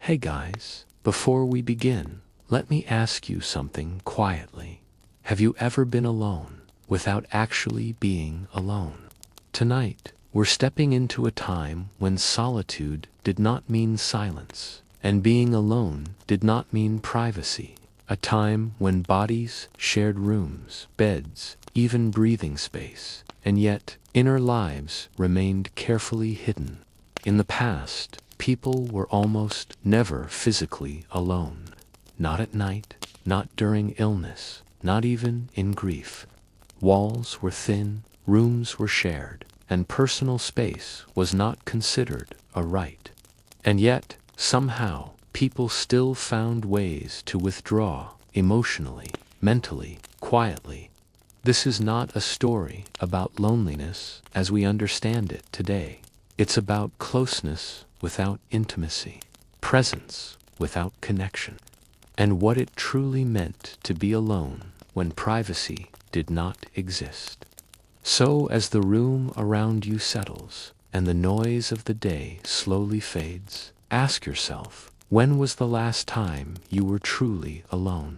Hey guys, before we begin, let me ask you something quietly. Have you ever been alone without actually being alone? Tonight, we're stepping into a time when solitude did not mean silence, and being alone did not mean privacy. A time when bodies shared rooms, beds, even breathing space, and yet inner lives remained carefully hidden. In the past, people were almost never physically alone. Not at night, not during illness, not even in grief. Walls were thin, rooms were shared, and personal space was not considered a right. And yet, somehow, people still found ways to withdraw emotionally, mentally, quietly. This is not a story about loneliness as we understand it today. It's about closeness without intimacy, presence without connection, and what it truly meant to be alone when privacy did not exist. So as the room around you settles and the noise of the day slowly fades, ask yourself, when was the last time you were truly alone?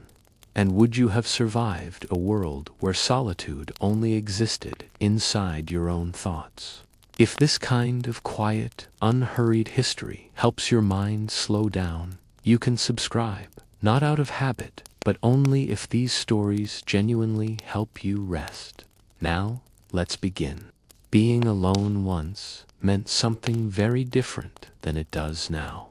And would you have survived a world where solitude only existed inside your own thoughts? If this kind of quiet, unhurried history helps your mind slow down, you can subscribe, not out of habit, but only if these stories genuinely help you rest. Now, let's begin. Being alone once meant something very different than it does now.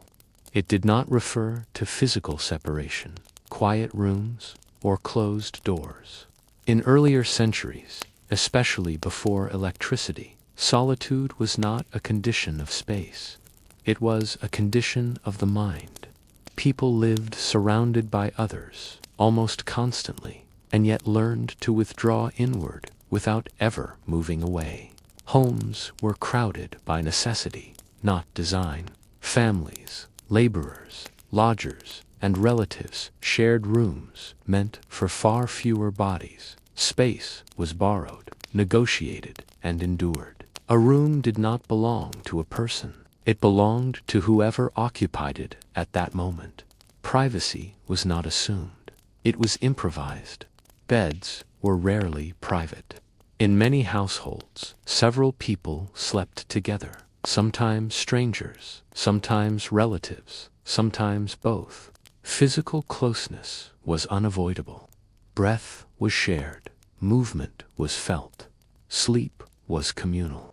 It did not refer to physical separation, quiet rooms, or closed doors. In earlier centuries, especially before electricity, solitude was not a condition of space. It was a condition of the mind. People lived surrounded by others, almost constantly, and yet learned to withdraw inward without ever moving away. Homes were crowded by necessity, not design. Families, laborers, lodgers, and relatives shared rooms meant for far fewer bodies. Space was borrowed, negotiated, and endured. A room did not belong to a person. It belonged to whoever occupied it at that moment. Privacy was not assumed. It was improvised. Beds were rarely private. In many households, several people slept together, sometimes strangers, sometimes relatives, sometimes both. Physical closeness was unavoidable. Breath was shared. Movement was felt. Sleep was communal.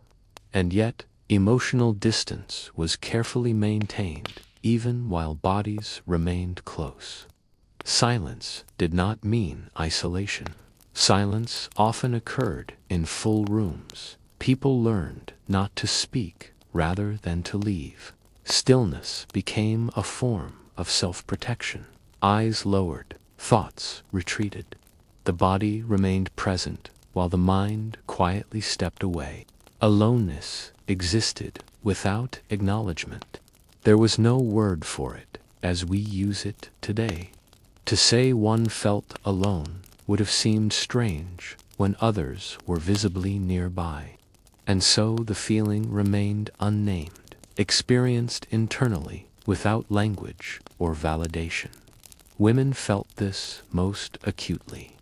And yet, emotional distance was carefully maintained even while bodies remained close. Silence did not mean isolation. Silence often occurred in full rooms. People learned not to speak rather than to leave. Stillness became a form of self-protection. Eyes lowered, thoughts retreated. The body remained present while the mind quietly stepped away. Aloneness existed without acknowledgement. There was no word for it as we use it today. To say one felt alone would have seemed strange when others were visibly nearby. And so the feeling remained unnamed, experienced internally without language or validation. Women felt this most acutely.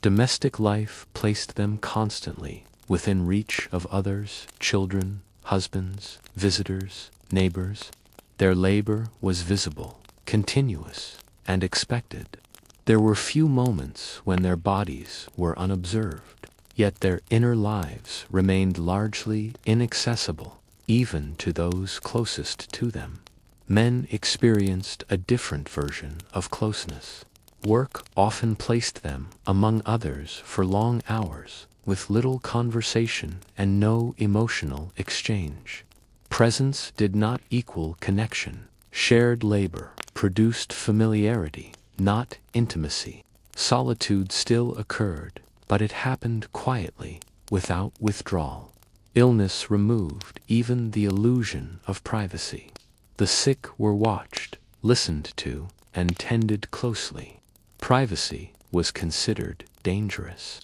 Domestic life placed them constantly within reach of others, children, husbands, visitors, neighbors. Their labor was visible, continuous, and expected. There were few moments when their bodies were unobserved, yet their inner lives remained largely inaccessible, even to those closest to them. Men experienced a different version of closeness. Work often placed them among others for long hours, with little conversation and no emotional exchange. Presence did not equal connection. Shared labor produced familiarity, not intimacy. Solitude still occurred, but it happened quietly, without withdrawal. Illness removed even the illusion of privacy. The sick were watched, listened to, and tended closely. Privacy was considered dangerous.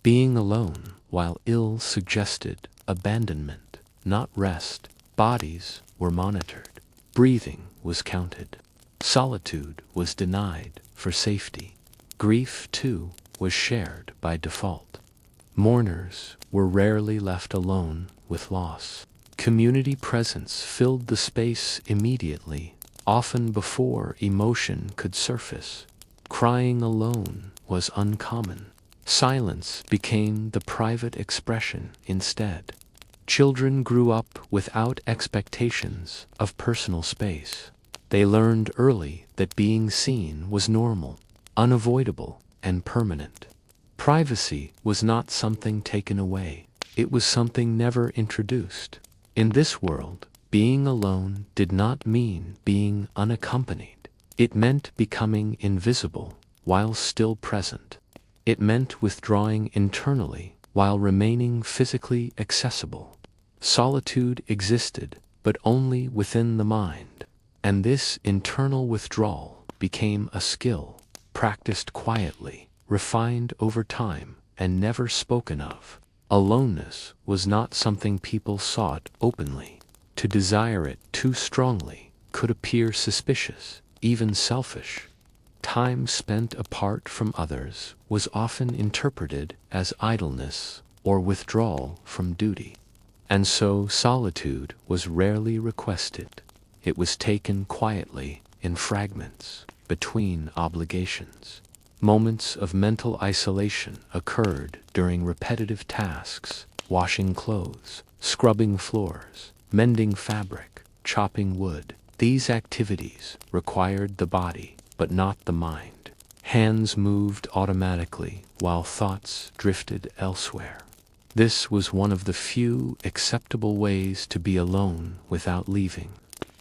Being alone while ill suggested abandonment, not rest. Bodies were monitored. Breathing was counted. Solitude was denied for safety. Grief, too, was shared by default. Mourners were rarely left alone with loss. Community presence filled the space immediately, often before emotion could surface. Crying alone was uncommon. Silence became the private expression instead. Children grew up without expectations of personal space. They learned early that being seen was normal, unavoidable, and permanent. Privacy was not something taken away. It was something never introduced. In this world, being alone did not mean being unaccompanied. It meant becoming invisible while still present. It meant withdrawing internally while remaining physically accessible. Solitude existed, but only within the mind. And this internal withdrawal became a skill, practiced quietly, refined over time, and never spoken of. Aloneness was not something people sought openly. To desire it too strongly could appear suspicious, even selfish. Time spent apart from others was often interpreted as idleness or withdrawal from duty. And so solitude was rarely requested. It was taken quietly in fragments between obligations. Moments of mental isolation occurred during repetitive tasks, washing clothes, scrubbing floors, mending fabric, chopping wood. These activities required the body, but not the mind. Hands moved automatically while thoughts drifted elsewhere. This was one of the few acceptable ways to be alone without leaving.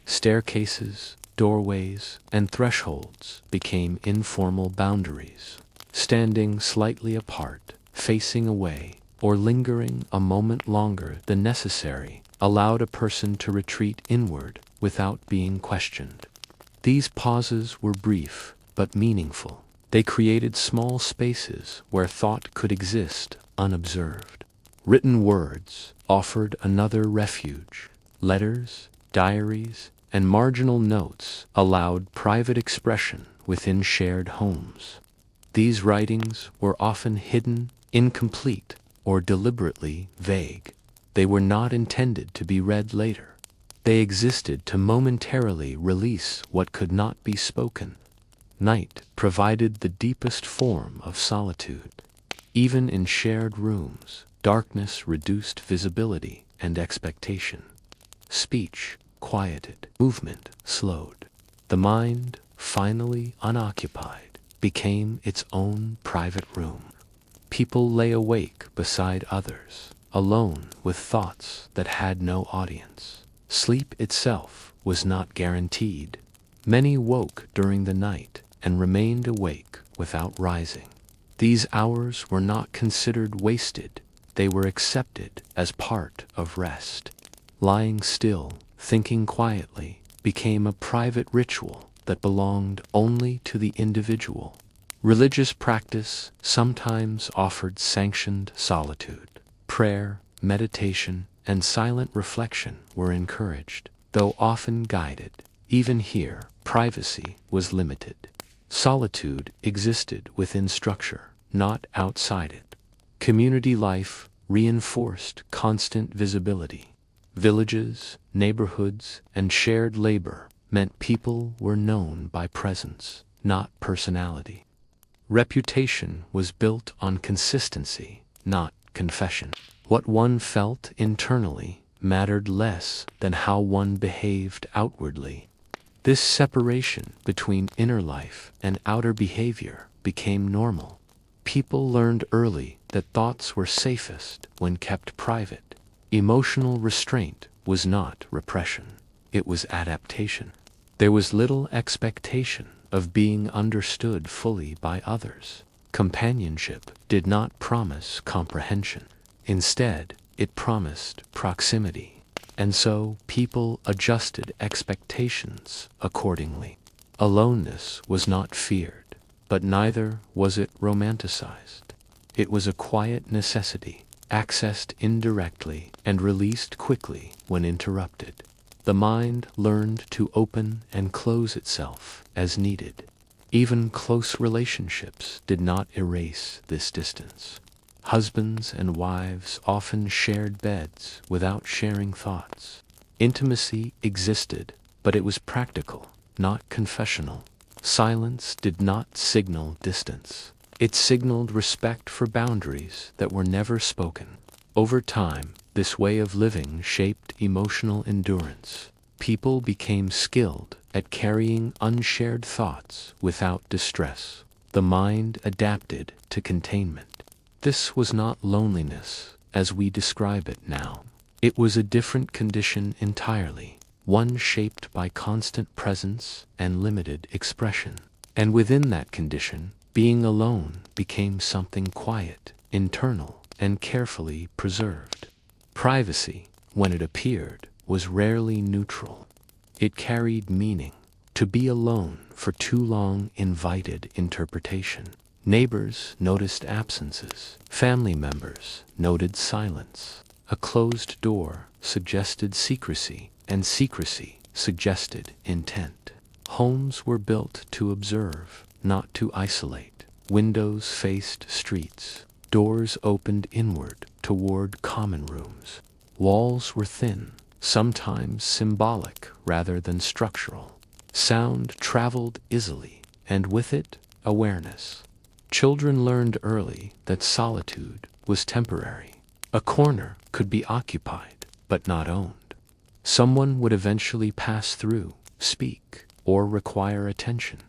Staircases, doorways, and thresholds became informal boundaries. Standing slightly apart, facing away, or lingering a moment longer than necessary allowed a person to retreat inward without being questioned. These pauses were brief but meaningful. They created small spaces where thought could exist unobserved. Written words offered another refuge. Letters, diaries, and marginal notes allowed private expression within shared homes. These writings were often hidden, incomplete, or deliberately vague. They were not intended to be read later. They existed to momentarily release what could not be spoken. Night provided the deepest form of solitude. Even in shared rooms, darkness reduced visibility and expectation. Speech quieted, movement slowed. The mind, finally unoccupied, became its own private room. People lay awake beside others, alone with thoughts that had no audience. Sleep itself was not guaranteed. Many woke during the night and remained awake without rising. These hours were not considered wasted. They were accepted as part of rest. Lying still, thinking quietly, became a private ritual that belonged only to the individual. Religious practice sometimes offered sanctioned solitude. Prayer, meditation, and silent reflection were encouraged, though often guided. Even here, privacy was limited. Solitude existed within structure, not outside it. Community life reinforced constant visibility. Villages, neighborhoods, and shared labor meant people were known by presence, not personality. Reputation was built on consistency, not confession. What one felt internally mattered less than how one behaved outwardly. This separation between inner life and outer behavior became normal. People learned early that thoughts were safest when kept private. Emotional restraint was not repression. It was adaptation. There was little expectation of being understood fully by others. Companionship did not promise comprehension. Instead, it promised proximity. And so people adjusted expectations accordingly. Aloneness was not feared, but neither was it romanticized. It was a quiet necessity, accessed indirectly and released quickly when interrupted. The mind learned to open and close itself as needed. Even close relationships did not erase this distance. Husbands and wives often shared beds without sharing thoughts. Intimacy existed, but it was practical, not confessional. Silence did not signal distance. It signaled respect for boundaries that were never spoken. Over time, this way of living shaped emotional endurance. People became skilled at carrying unshared thoughts without distress. The mind adapted to containment. This was not loneliness as we describe it now. It was a different condition entirely, one shaped by constant presence and limited expression. And within that condition, being alone became something quiet, internal, and carefully preserved. Privacy, when it appeared, was rarely neutral. It carried meaning. To be alone for too long invited interpretation. Neighbors noticed absences. Family members noted silence. A closed door suggested secrecy, and secrecy suggested intent. Homes were built to observe, not to isolate. Windows faced streets. Doors opened inward toward common rooms. Walls were thin, sometimes symbolic rather than structural. Sound traveled easily, and with it, awareness. Children learned early that solitude was temporary. A corner could be occupied, but not owned. Someone would eventually pass through, speak, or require attention.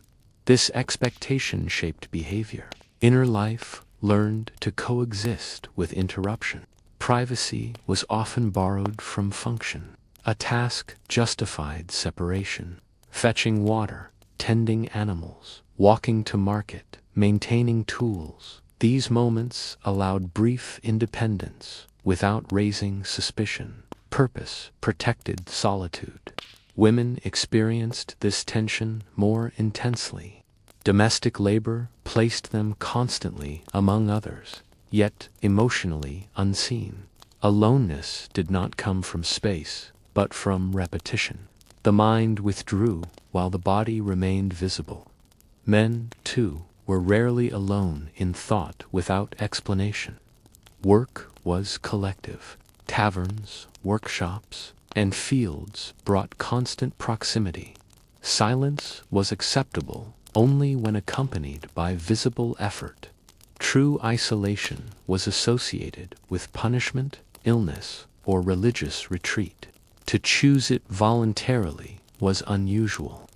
This expectation shaped behavior. Inner life learned to coexist with interruption. Privacy was often borrowed from function. A task justified separation. Fetching water, tending animals, walking to market, maintaining tools. These moments allowed brief independence without raising suspicion. Purpose protected solitude. Women experienced this tension more intensely. Domestic labor placed them constantly among others, yet emotionally unseen. Aloneness did not come from space, but from repetition. The mind withdrew while the body remained visible. Men, too, were rarely alone in thought without explanation. Work was collective. Taverns, workshops, and fields brought constant proximity. Silence was acceptable only when accompanied by visible effort. True isolation was associated with punishment, illness, or religious retreat. To choose it voluntarily was unusual.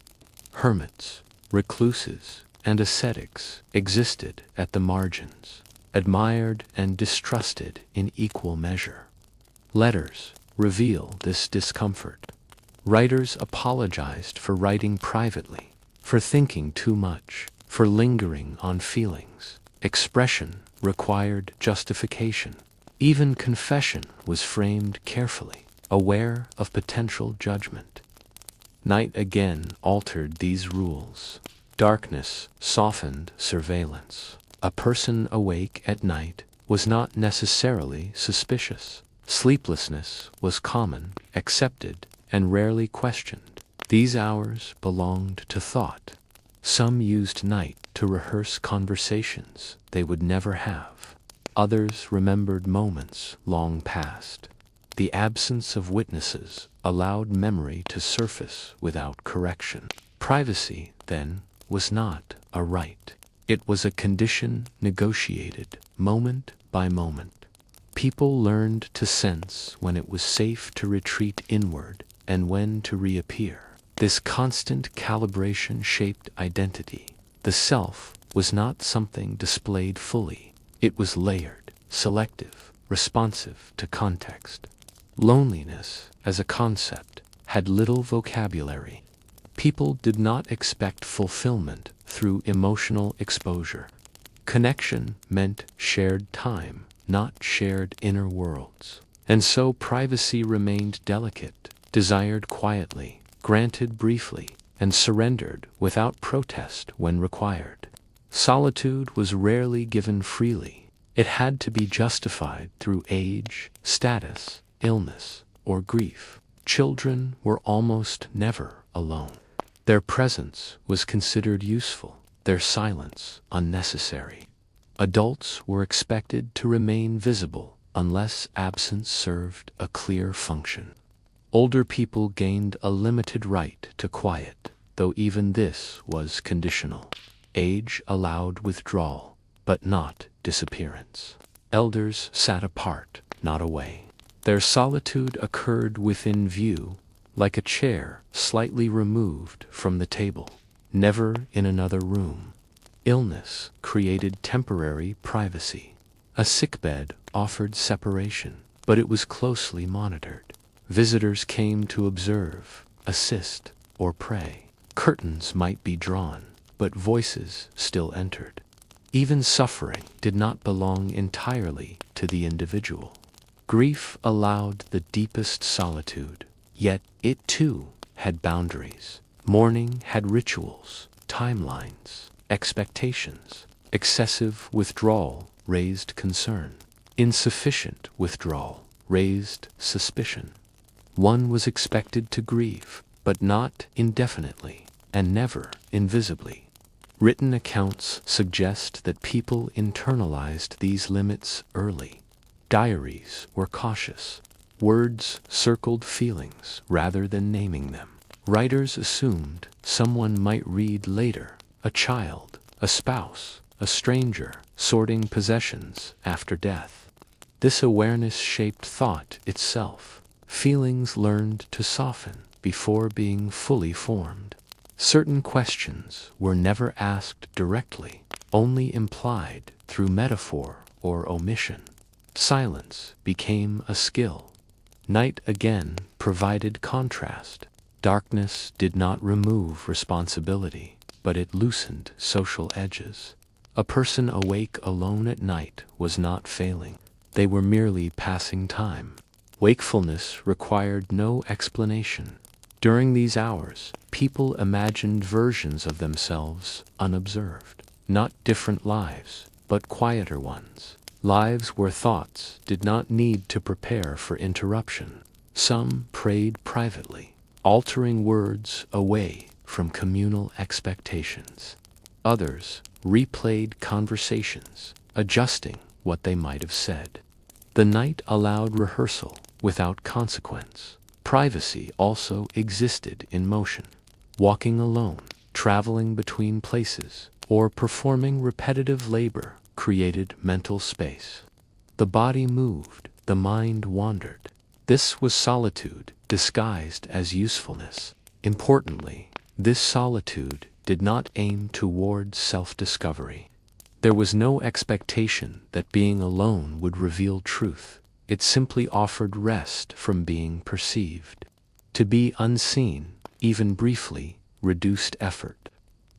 Hermits, recluses, and ascetics existed at the margins, admired and distrusted in equal measure. Letters reveal this discomfort. Writers apologized for writing privately, for thinking too much, for lingering on feelings. Expression required justification. Even confession was framed carefully, aware of potential judgment. Night again altered these rules. Darkness softened surveillance. A person awake at night was not necessarily suspicious. Sleeplessness was common, accepted, and rarely questioned. These hours belonged to thought. Some used night to rehearse conversations they would never have. Others remembered moments long past. The absence of witnesses allowed memory to surface without correction. Privacy, then, was not a right. It was a condition negotiated, moment by moment. People learned to sense when it was safe to retreat inward and when to reappear. This constant calibration shaped identity. The self was not something displayed fully. It was layered, selective, responsive to context. Loneliness, as a concept, had little vocabulary. People did not expect fulfillment through emotional exposure. Connection meant shared time, not shared inner worlds. And so privacy remained delicate, desired quietly, granted briefly, and surrendered without protest when required. Solitude was rarely given freely. It had to be justified through age, status, illness, or grief. Children were almost never alone. Their presence was considered useful, their silence unnecessary. Adults were expected to remain visible unless absence served a clear function. Older people gained a limited right to quiet, though even this was conditional. Age allowed withdrawal, but not disappearance. Elders sat apart, not away. Their solitude occurred within view, like a chair slightly removed from the table, never in another room. Illness created temporary privacy. A sickbed offered separation, but it was closely monitored. Visitors came to observe, assist, or pray. Curtains might be drawn, but voices still entered. Even suffering did not belong entirely to the individual. Grief allowed the deepest solitude, yet it too had boundaries. Mourning had rituals, timelines, expectations. Excessive withdrawal raised concern. Insufficient withdrawal raised suspicion. One was expected to grieve, but not indefinitely, and never invisibly. Written accounts suggest that people internalized these limits early. Diaries were cautious. Words circled feelings rather than naming them. Writers assumed someone might read later, a child, a spouse, a stranger, sorting possessions after death. This awareness shaped thought itself. Feelings learned to soften before being fully formed. Certain questions were never asked directly, only implied through metaphor or omission. Silence became a skill. Night again provided contrast. Darkness did not remove responsibility, but it loosened social edges. A person awake alone at night was not failing. They were merely passing time. Wakefulness required no explanation. During these hours, people imagined versions of themselves unobserved. Not different lives, but quieter ones. Lives where thoughts did not need to prepare for interruption. Some prayed privately, altering words away from communal expectations. Others replayed conversations, adjusting what they might have said. The night allowed rehearsal without consequence. Privacy also existed in motion. Walking alone, traveling between places, or performing repetitive labor created mental space. The body moved, the mind wandered. This was solitude disguised as usefulness. Importantly, this solitude did not aim toward self-discovery. There was no expectation that being alone would reveal truth. It simply offered rest from being perceived. To be unseen, even briefly, reduced effort.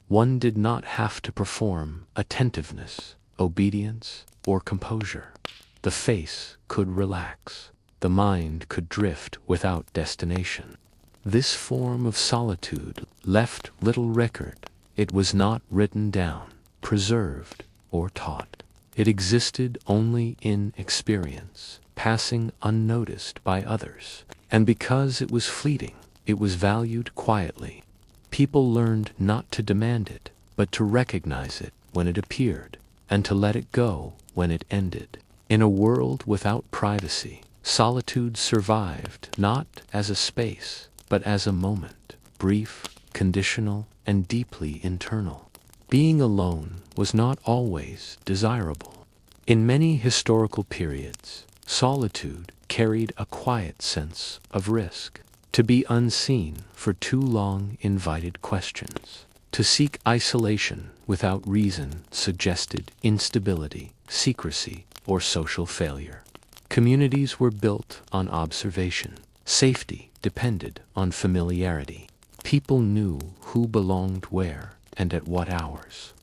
One did not have to perform attentiveness, obedience, or composure. The face could relax. The mind could drift without destination. This form of solitude left little record. It was not written down, preserved, or taught. It existed only in experience, passing unnoticed by others. And because it was fleeting, it was valued quietly. People learned not to demand it, but to recognize it when it appeared, and to let it go when it ended. In a world without privacy, solitude survived not as a space, but as a moment, brief, conditional, and deeply internal. Being alone was not always desirable. In many historical periods, solitude carried a quiet sense of risk. To be unseen for too long invited questions. To seek isolation without reason suggested instability, secrecy, or social failure. Communities were built on observation. Safety depended on familiarity. People knew who belonged where and at what hours.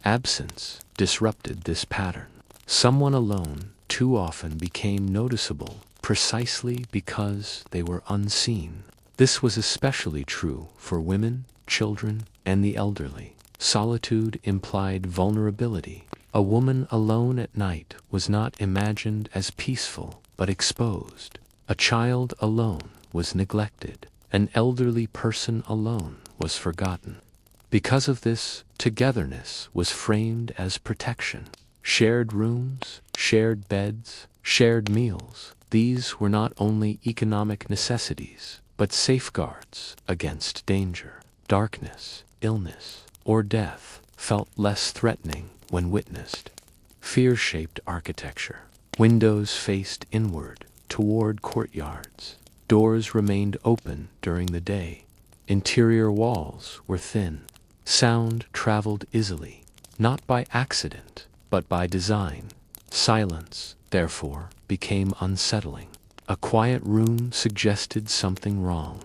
Absence disrupted this pattern. Someone alone too often became noticeable precisely because they were unseen. This was especially true for women, children, and the elderly. Solitude implied vulnerability. A woman alone at night was not imagined as peaceful, but exposed. A child alone was neglected. An elderly person alone was forgotten. Because of this, togetherness was framed as protection. Shared rooms, shared beds, shared meals. These were not only economic necessities, but safeguards against danger. Darkness, illness, or death felt less threatening when witnessed. Fear-shaped architecture. Windows faced inward, toward courtyards. Doors remained open during the day. Interior walls were thin. Sound traveled easily, not by accident, but by design. Silence, therefore, became unsettling. A quiet room suggested something wrong.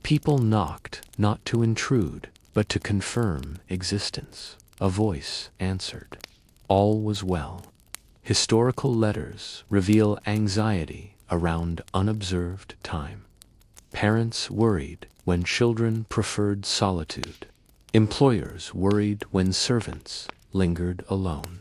People knocked, not to intrude, but to confirm existence. A voice answered. All was well. Historical letters reveal anxiety around unobserved time. Parents worried when children preferred solitude. Employers worried when servants lingered alone.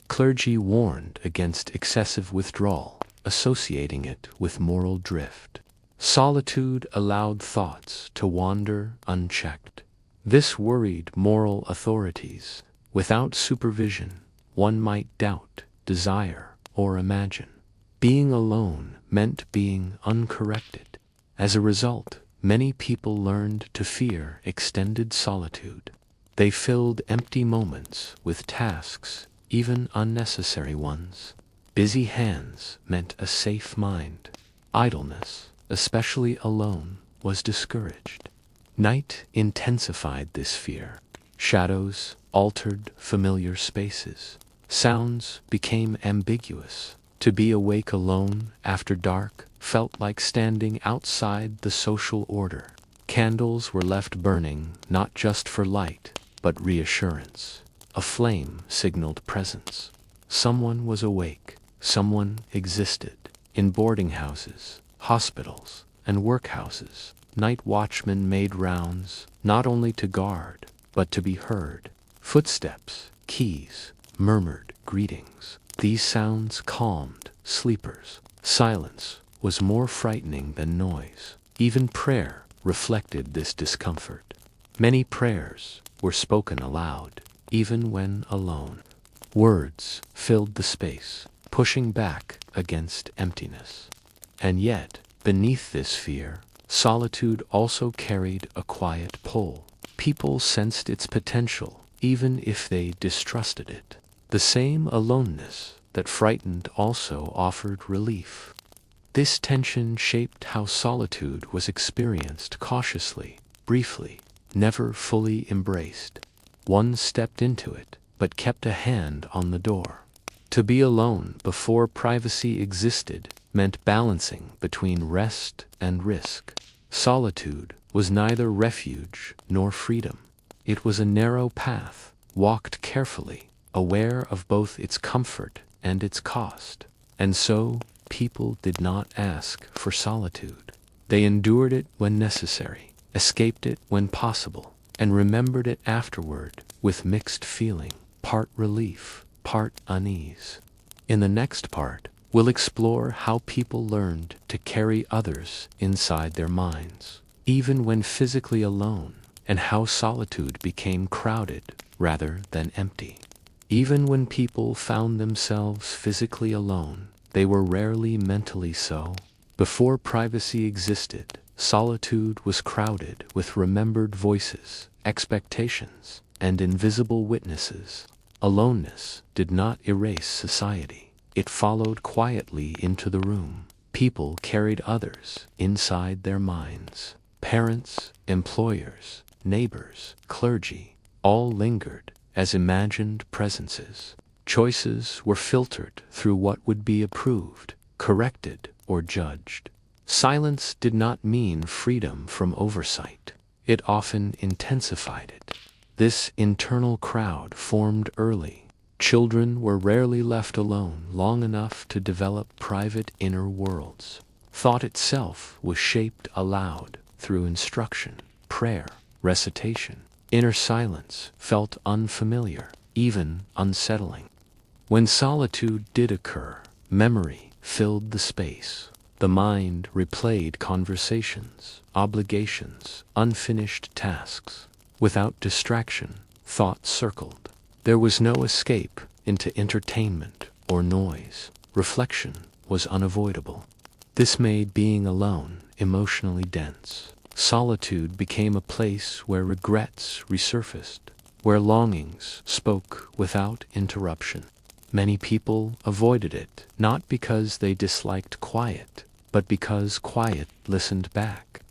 Clergy warned against excessive withdrawal, associating it with moral drift. Solitude allowed thoughts to wander unchecked. This worried moral authorities. Without supervision, one might doubt, desire, or imagine. Being alone meant being uncorrected. As a result, many people learned to fear extended solitude. They filled empty moments with tasks, even unnecessary ones. Busy hands meant a safe mind. Idleness, especially alone, was discouraged. Night intensified this fear. Shadows altered familiar spaces. Sounds became ambiguous. To be awake alone after dark felt like standing outside the social order. Candles were left burning not just for light, but reassurance. A flame signaled presence. Someone was awake. Someone existed. In boarding houses, hospitals, and workhouses, night watchmen made rounds, not only to guard, but to be heard. Footsteps, keys, murmured greetings. These sounds calmed sleepers. Silence was more frightening than noise. Even prayer reflected this discomfort. Many prayers were spoken aloud, even when alone. Words filled the space, pushing back against emptiness. And yet, beneath this fear, solitude also carried a quiet pull. People sensed its potential, even if they distrusted it. The same aloneness that frightened also offered relief. This tension shaped how solitude was experienced cautiously, briefly, never fully embraced. One stepped into it, but kept a hand on the door. To be alone before privacy existed meant balancing between rest and risk. Solitude was neither refuge nor freedom. It was a narrow path, walked carefully, aware of both its comfort and its cost. And so, people did not ask for solitude. They endured it when necessary, escaped it when possible, and remembered it afterward with mixed feeling, part relief, part unease. In the next part, we'll explore how people learned to carry others inside their minds, even when physically alone, and how solitude became crowded rather than empty. Even when people found themselves physically alone, they were rarely mentally so. Before privacy existed, solitude was crowded with remembered voices, expectations, and invisible witnesses. Aloneness did not erase society. It followed quietly into the room. People carried others inside their minds. Parents, employers, neighbors, clergy, all lingered as imagined presences. Choices were filtered through what would be approved, corrected, or judged. Silence did not mean freedom from oversight. It often intensified it. This internal crowd formed early. Children were rarely left alone long enough to develop private inner worlds. Thought itself was shaped aloud through instruction, prayer, recitation. Inner silence felt unfamiliar, even unsettling. When solitude did occur, memory filled the space. The mind replayed conversations, obligations, unfinished tasks. Without distraction, thought circled. There was no escape into entertainment or noise. Reflection was unavoidable. This made being alone emotionally dense. Solitude became a place where regrets resurfaced, where longings spoke without interruption. Many people avoided it, not because they disliked quiet, but because quiet listened back.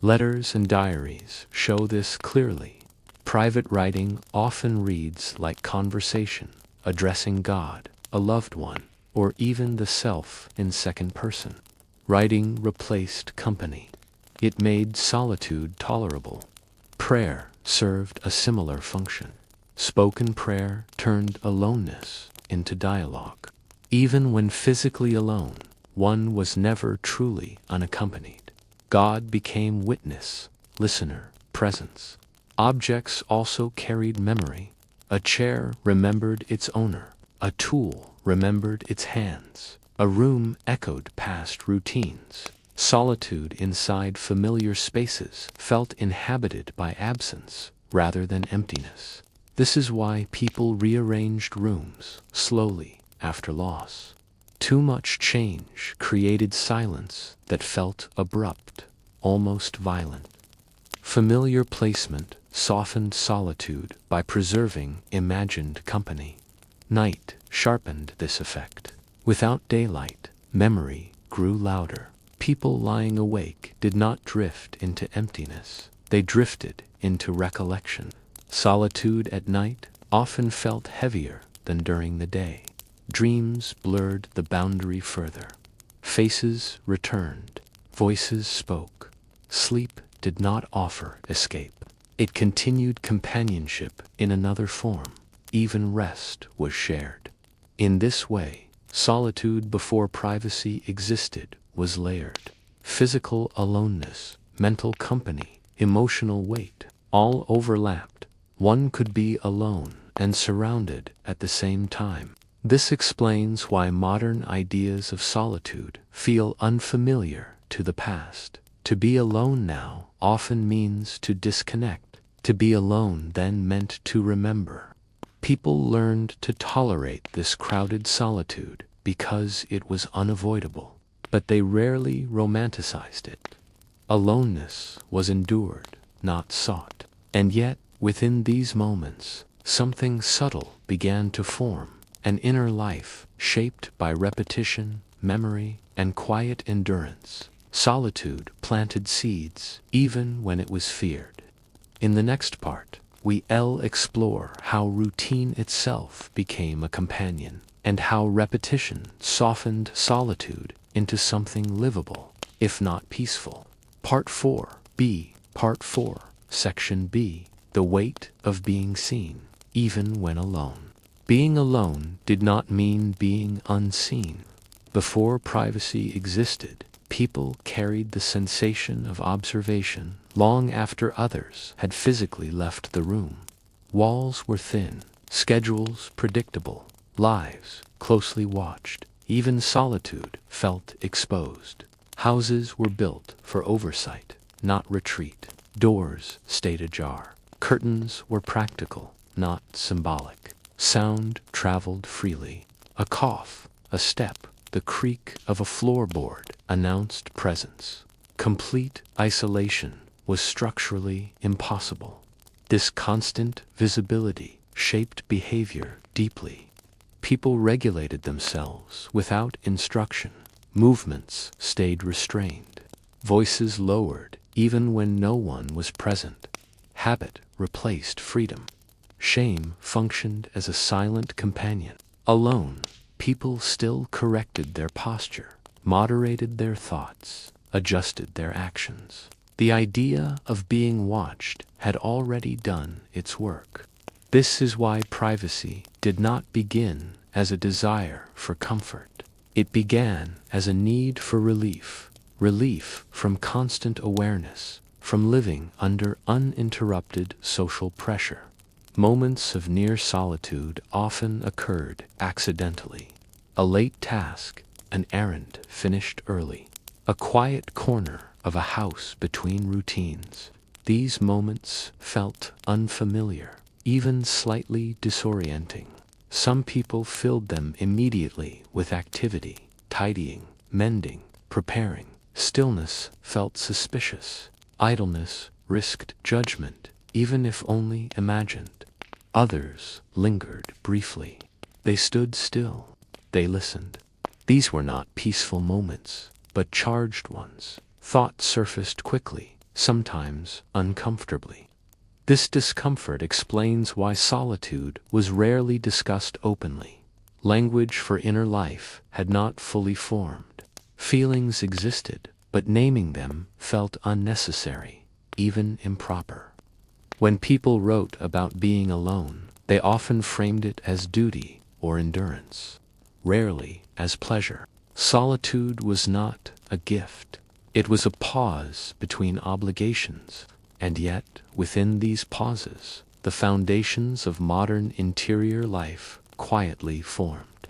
Letters and diaries show this clearly. Private writing often reads like conversation, addressing God, a loved one, or even the self in second person. Writing replaced company. It made solitude tolerable. Prayer served a similar function. Spoken prayer turned aloneness into dialogue. Even when physically alone, one was never truly unaccompanied. God became witness, listener, presence. Objects also carried memory. A chair remembered its owner. A tool remembered its hands. A room echoed past routines. Solitude inside familiar spaces felt inhabited by absence rather than emptiness. This is why people rearranged rooms slowly after loss. Too much change created silence that felt abrupt, almost violent. Familiar placement softened solitude by preserving imagined company. Night sharpened this effect. Without daylight, memory grew louder. People lying awake did not drift into emptiness. They drifted into recollection. Solitude at night often felt heavier than during the day. Dreams blurred the boundary further. Faces returned. Voices spoke. Sleep did not offer escape. It continued companionship in another form. Even rest was shared. In this way, solitude before privacy existed was layered. Physical aloneness, mental company, emotional weight, all overlapped. One could be alone and surrounded at the same time. This explains why modern ideas of solitude feel unfamiliar to the past. To be alone now often means to disconnect. To be alone then meant to remember. People learned to tolerate this crowded solitude because it was unavoidable, but they rarely romanticized it. Aloneness was endured, not sought. And yet, within these moments, something subtle began to form. An inner life shaped by repetition, memory, and quiet endurance. Solitude planted seeds even when it was feared. In the next part, we'll explore how routine itself became a companion, and how repetition softened solitude into something livable, if not peaceful. Part 4b, Part 4, Section B, The Weight of Being Seen, Even When Alone. Being alone did not mean being unseen. Before privacy existed, people carried the sensation of observation long after others had physically left the room. Walls were thin, schedules predictable, lives closely watched. Even solitude felt exposed. Houses were built for oversight, not retreat. Doors stayed ajar. Curtains were practical, not symbolic. Sound traveled freely. A cough, a step, the creak of a floorboard announced presence. Complete isolation was structurally impossible. This constant visibility shaped behavior deeply. People regulated themselves without instruction. Movements stayed restrained. Voices lowered even when no one was present. Habit replaced freedom. Shame functioned as a silent companion. Alone, people still corrected their posture, moderated their thoughts, adjusted their actions. The idea of being watched had already done its work. This is why privacy did not begin as a desire for comfort. It began as a need for relief, relief from constant awareness, from living under uninterrupted social pressure. Moments of near solitude often occurred accidentally. A late task, an errand finished early, a quiet corner of a house between routines. These moments felt unfamiliar, even slightly disorienting. Some people filled them immediately with activity, tidying, mending, preparing. Stillness felt suspicious. Idleness risked judgment, even if only imagined. Others lingered briefly. They stood still. They listened. These were not peaceful moments, but charged ones. Thought surfaced quickly, sometimes uncomfortably. This discomfort explains why solitude was rarely discussed openly. Language for inner life had not fully formed. Feelings existed, but naming them felt unnecessary, even improper. When people wrote about being alone, they often framed it as duty or endurance, rarely as pleasure. Solitude was not a gift. It was a pause between obligations, and yet, within these pauses, the foundations of modern interior life quietly formed.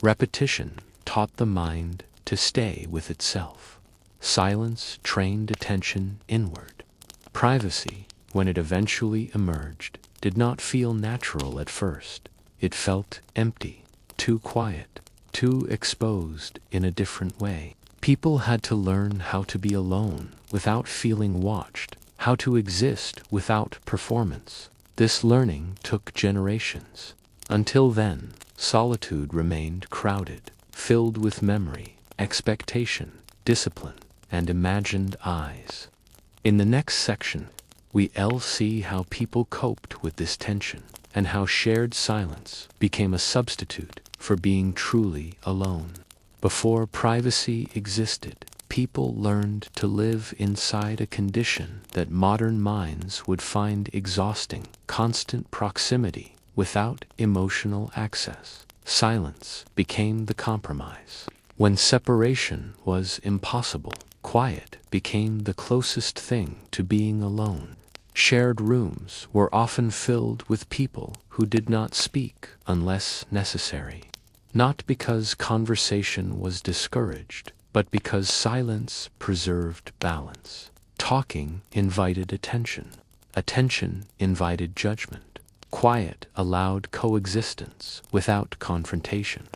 Repetition taught the mind to stay with itself. Silence trained attention inward. Privacy, when it eventually emerged, did not feel natural at first. It felt empty, too quiet, too exposed in a different way. People had to learn how to be alone without feeling watched, how to exist without performance. This learning took generations. Until then, solitude remained crowded, filled with memory, expectation, discipline, and imagined eyes. In the next section, we'll see how people coped with this tension, and how shared silence became a substitute for being truly alone. Before privacy existed, people learned to live inside a condition that modern minds would find exhausting: constant proximity without emotional access. Silence became the compromise. When separation was impossible, quiet became the closest thing to being alone. Shared rooms were often filled with people who did not speak unless necessary. Not because conversation was discouraged, but because silence preserved balance. Talking invited attention. Attention invited judgment. Quiet allowed coexistence without confrontation.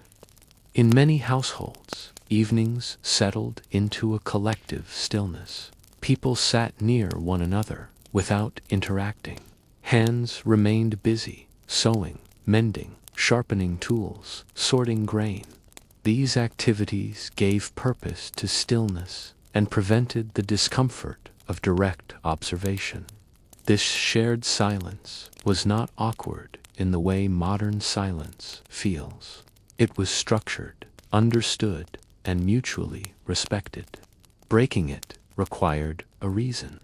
In many households, evenings settled into a collective stillness. People sat near one another without interacting. Hands remained busy, sewing, mending, sharpening tools, sorting grain. These activities gave purpose to stillness and prevented the discomfort of direct observation. This shared silence was not awkward in the way modern silence feels. It was structured, understood, and mutually respected. Breaking it required a reason.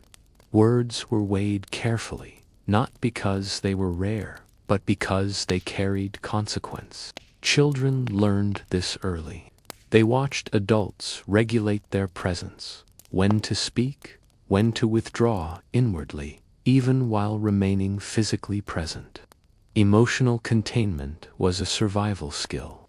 Words were weighed carefully, not because they were rare, but because they carried consequence. Children learned this early. They watched adults regulate their presence, when to speak, when to withdraw inwardly, even while remaining physically present. Emotional containment was a survival skill.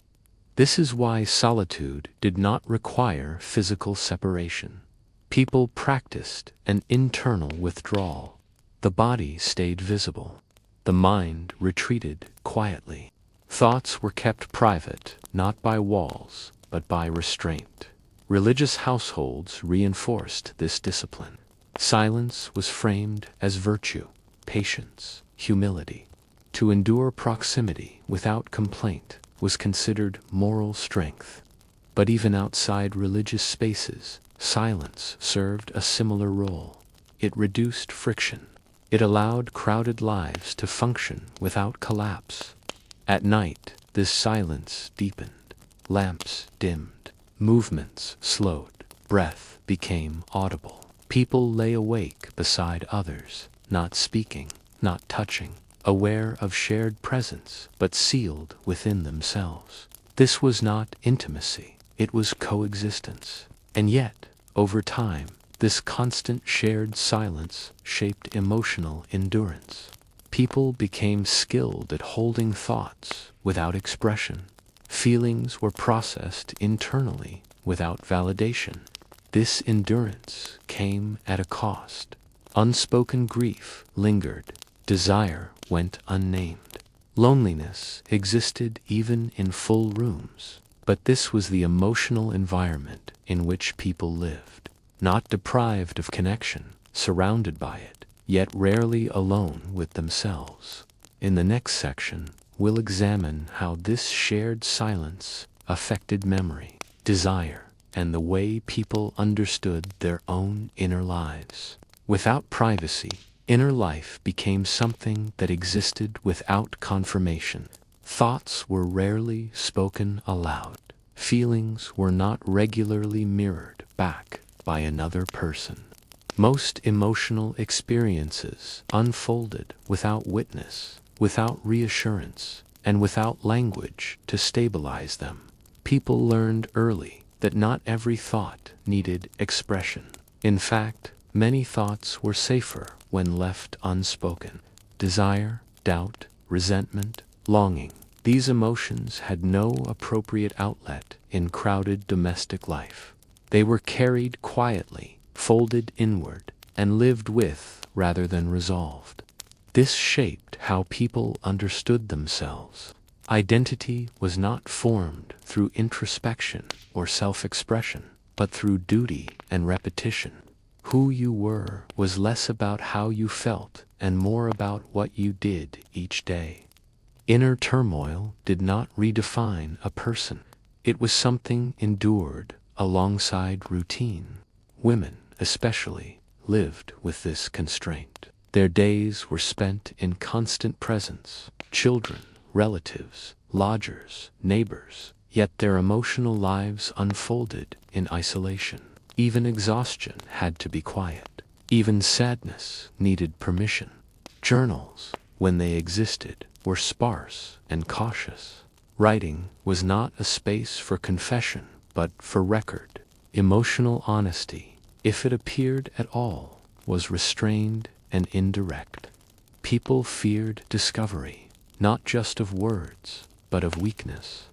This is why solitude did not require physical separation. People practiced an internal withdrawal. The body stayed visible. The mind retreated quietly. Thoughts were kept private, not by walls, but by restraint. Religious households reinforced this discipline. Silence was framed as virtue, patience, humility. To endure proximity without complaint was considered moral strength. But even outside religious spaces, silence served a similar role. It reduced friction. It allowed crowded lives to function without collapse. At night, this silence deepened. Lamps dimmed. Movements slowed. Breath became audible. People lay awake beside others, not speaking, not touching, aware of shared presence, but sealed within themselves. This was not intimacy, it was coexistence. And yet, over time, this constant shared silence shaped emotional endurance. People became skilled at holding thoughts without expression. Feelings were processed internally without validation. this endurance came at a cost. Unspoken grief lingered, desire went unnamed. Loneliness existed even in full rooms, but this was the emotional environment in which people lived, not deprived of connection, surrounded by it, yet rarely alone with themselves. In the next section, we'll examine how this shared silence affected memory, desire, and the way people understood their own inner lives. Without privacy, inner life became something that existed without confirmation. Thoughts were rarely spoken aloud. Feelings were not regularly mirrored back by another person. Most emotional experiences unfolded without witness, without reassurance, and without language to stabilize them. People learned early that not every thought needed expression. In fact, many thoughts were safer when left unspoken. Desire, doubt, resentment, longing. These emotions had no appropriate outlet in crowded domestic life. They were carried quietly, folded inward, and lived with rather than resolved. This shaped how people understood themselves. Identity was not formed through introspection or self-expression, but through duty and repetition. Who you were was less about how you felt and more about what you did each day. Inner turmoil did not redefine a person. It was something endured alongside routine. Women, especially, lived with this constraint. Their days were spent in constant presence. Children, relatives, lodgers, neighbors, yet their emotional lives unfolded in isolation. Even exhaustion had to be quiet. Even sadness needed permission. Journals, when they existed, were sparse and cautious. Writing was not a space for confession, but for record. Emotional honesty, if it appeared at all, was restrained and indirect. People feared discovery, not just of words, but of weakness.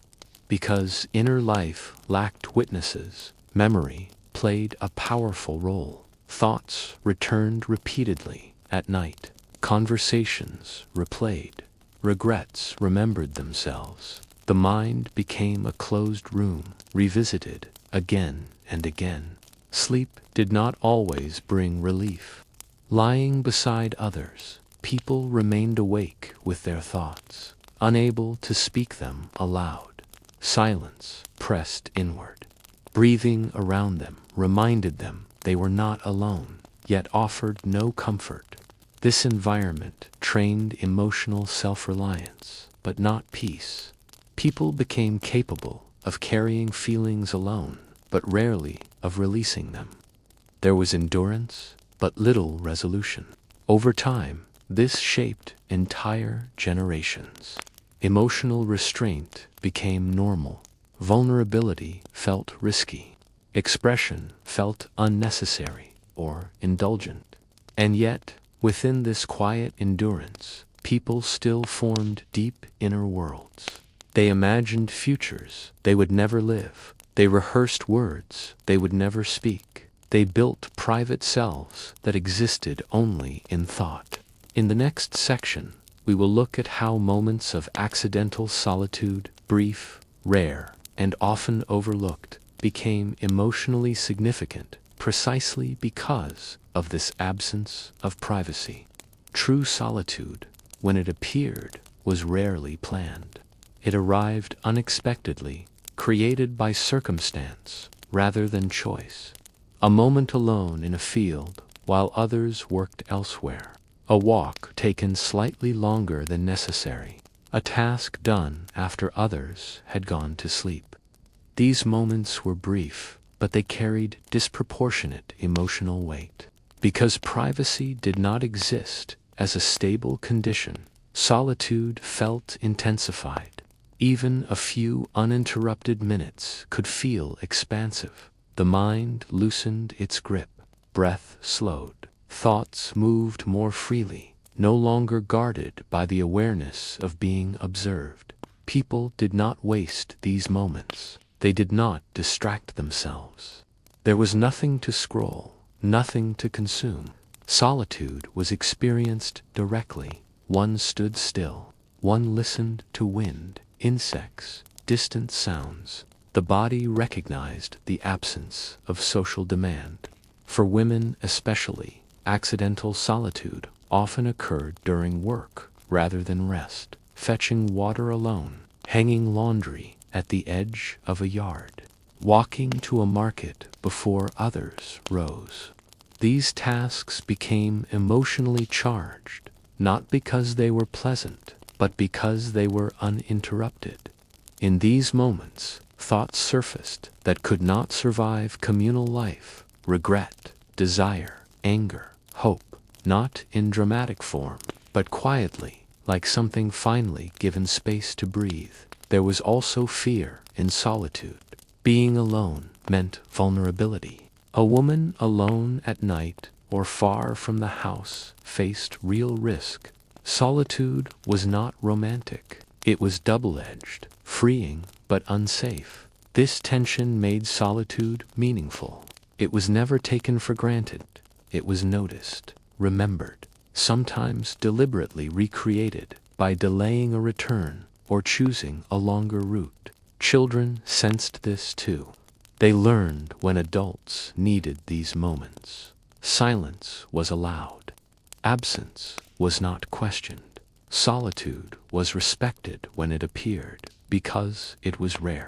Because inner life lacked witnesses, memory played a powerful role. Thoughts returned repeatedly at night. Conversations replayed. Regrets remembered themselves. The mind became a closed room, revisited again and again. Sleep did not always bring relief. Lying beside others, people remained awake with their thoughts, unable to speak them aloud. Silence pressed inward. Breathing around them reminded them they were not alone, yet offered no comfort. This environment trained emotional self-reliance, but not peace. People became capable of carrying feelings alone, but rarely of releasing them. There was endurance, but little resolution. Over time, this shaped entire generations. Emotional restraint became normal. Vulnerability felt risky. Expression felt unnecessary or indulgent. And yet, within this quiet endurance, people still formed deep inner worlds. They imagined futures they would never live. They rehearsed words they would never speak. They built private selves that existed only in thought. In the next section, we will look at how moments of accidental solitude, brief, rare, and often overlooked, became emotionally significant precisely because of this absence of privacy. True solitude, when it appeared, was rarely planned. It arrived unexpectedly, created by circumstance rather than choice. A moment alone in a field while others worked elsewhere. A walk taken slightly longer than necessary. A task done after others had gone to sleep. These moments were brief, but they carried disproportionate emotional weight. Because privacy did not exist as a stable condition, solitude felt intensified. Even a few uninterrupted minutes could feel expansive. The mind loosened its grip, breath slowed, thoughts moved more freely, no longer guarded by the awareness of being observed. People did not waste these moments. They did not distract themselves. There was nothing to scroll, nothing to consume. Solitude was experienced directly. One stood still. One listened to wind, insects, distant sounds. The body recognized the absence of social demand. For women especially, accidental solitude often occurred during work rather than rest, fetching water alone, hanging laundry at the edge of a yard, walking to a market before others rose. These tasks became emotionally charged, not because they were pleasant, but because they were uninterrupted. In these moments, thoughts surfaced that could not survive communal life: regret, desire, anger, hope, not in dramatic form, but quietly, like something finally given space to breathe. There was also fear in solitude. Being alone meant vulnerability. A woman alone at night or far from the house faced real risk. Solitude was not romantic. It was double-edged, freeing but unsafe. This tension made solitude meaningful. It was never taken for granted. It was noticed, remembered, sometimes deliberately recreated by delaying a return or choosing a longer route. Children sensed this too. They learned when adults needed these moments. Silence was allowed. Absence was not questioned. Solitude was respected when it appeared, because it was rare.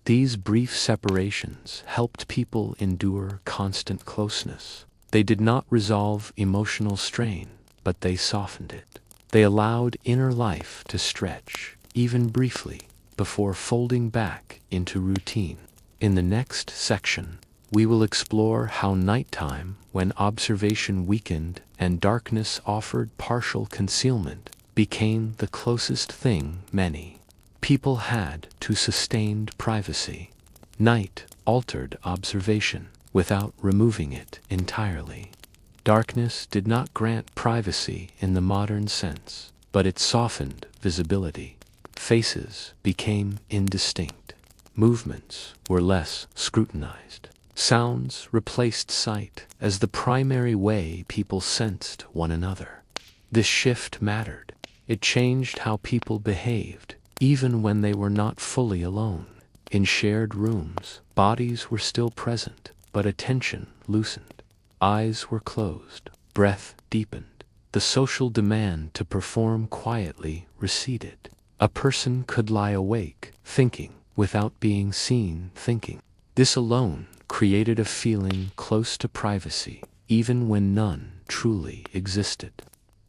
These brief separations helped people endure constant closeness. They did not resolve emotional strain, but they softened it. They allowed inner life to stretch, even briefly, before folding back into routine. In the next section, we will explore how nighttime, when observation weakened and darkness offered partial concealment, became the closest thing many people had to sustained privacy. Night altered observation without removing it entirely. Darkness did not grant privacy in the modern sense, but it softened visibility. Faces became indistinct. Movements were less scrutinized. Sounds replaced sight as the primary way people sensed one another. This shift mattered. It changed how people behaved, even when they were not fully alone. In shared rooms, bodies were still present, but attention loosened. Eyes were closed, breath deepened. The social demand to perform quietly receded. A person could lie awake, thinking, without being seen thinking. This alone created a feeling close to privacy, even when none truly existed.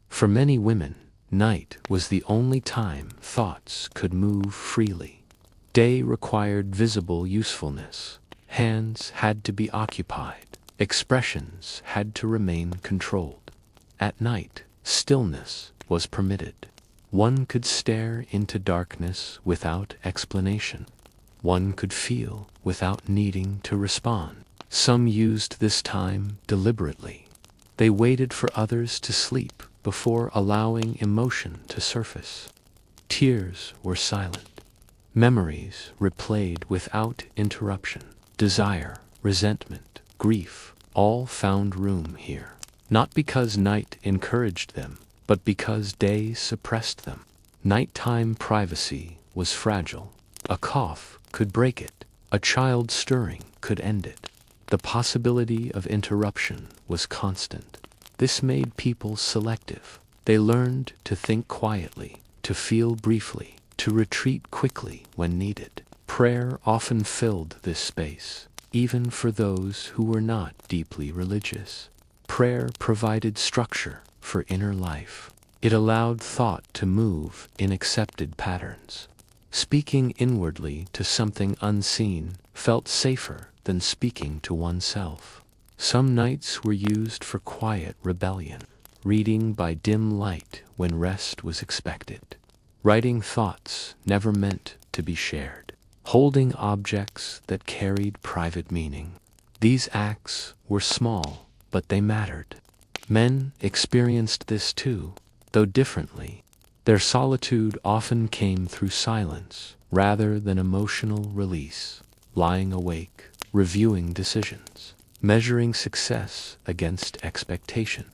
For many women, night was the only time thoughts could move freely. Day required visible usefulness. Hands had to be occupied. Expressions had to remain controlled. At night, stillness was permitted. One could stare into darkness without explanation. One could feel without needing to respond. Some used this time deliberately. They waited for others to sleep before allowing emotion to surface. Tears were silent. Memories replayed without interruption. Desire, resentment, grief, all found room here. Not because night encouraged them, but because day suppressed them. Nighttime privacy was fragile. A cough could break it. A child stirring could end it. The possibility of interruption was constant. This made people selective. They learned to think quietly, to feel briefly, to retreat quickly when needed. Prayer often filled this space, even for those who were not deeply religious. Prayer provided structure for inner life. It allowed thought to move in accepted patterns. Speaking inwardly to something unseen felt safer than speaking to oneself. Some nights were used for quiet rebellion, reading by dim light when rest was expected, writing thoughts never meant to be shared, holding objects that carried private meaning. These acts were small, but they mattered. Men experienced this too, though differently. Their solitude often came through silence rather than emotional release. Lying awake, reviewing decisions, measuring success against expectation.